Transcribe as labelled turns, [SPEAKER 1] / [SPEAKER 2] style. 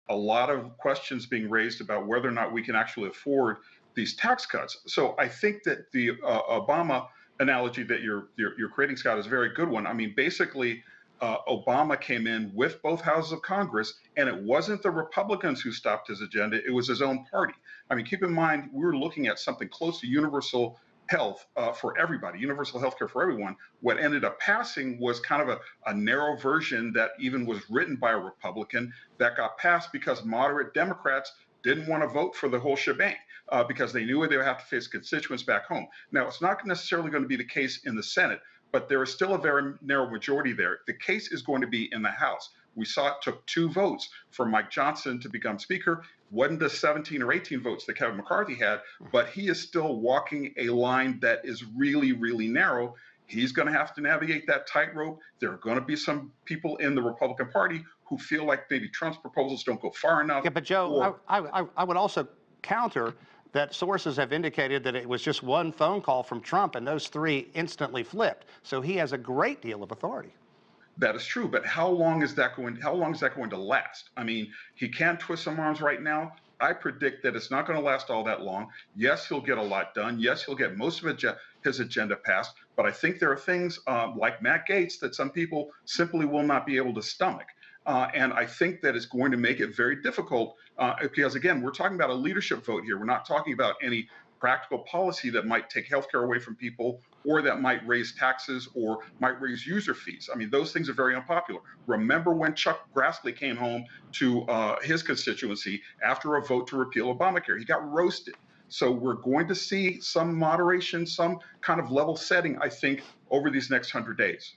[SPEAKER 1] a lot of questions being raised about whether or not we can actually afford these tax cuts. So I think that the Obama analogy that you're creating, Scott, is a very good one. I mean, basically, Obama came in with both houses of Congress, and it wasn't the Republicans who stopped his agenda, it was his own party. I mean, keep in mind, we were looking at something close to universal health for everybody, universal health care for everyone. What ended up passing was kind of a narrow version that even was written by a Republican that got passed because moderate Democrats didn't want to vote for the whole shebang because they knew they would have to face constituents back home. Now, it's not necessarily going to be the case in the Senate, but there is still a very narrow majority there. The case is going to be in the House. We saw it took 2 votes for Mike Johnson to become Speaker. Wasn't the 17 or 18 votes that Kevin McCarthy had, but he is still walking a line that is really, really narrow. He's going to have to navigate that tightrope. There are going to be some people in the Republican Party who feel like maybe Trump's proposals don't go far enough.
[SPEAKER 2] Yeah, but Joe, I would also counter that sources have indicated that it was just one phone call from Trump and those 3 instantly flipped. So he has a great deal of authority.
[SPEAKER 1] That is true, but how long is that going to last? I mean, he can twist some arms right now. I predict that it's not going to last all that long. Yes, he'll get a lot done. Yes, he'll get most of his agenda passed. But I think there are things like Matt Gaetz that some people simply will not be able to stomach. And I think that it's going to make it very difficult because, again, we're talking about a leadership vote here. We're not talking about any practical policy that might take healthcare away from people or that might raise taxes or might raise user fees. I mean, those things are very unpopular. Remember when Chuck Grassley came home to his constituency after a vote to repeal Obamacare? He got roasted. So we're going to see some moderation, some kind of level setting, I think, over these next 100 days.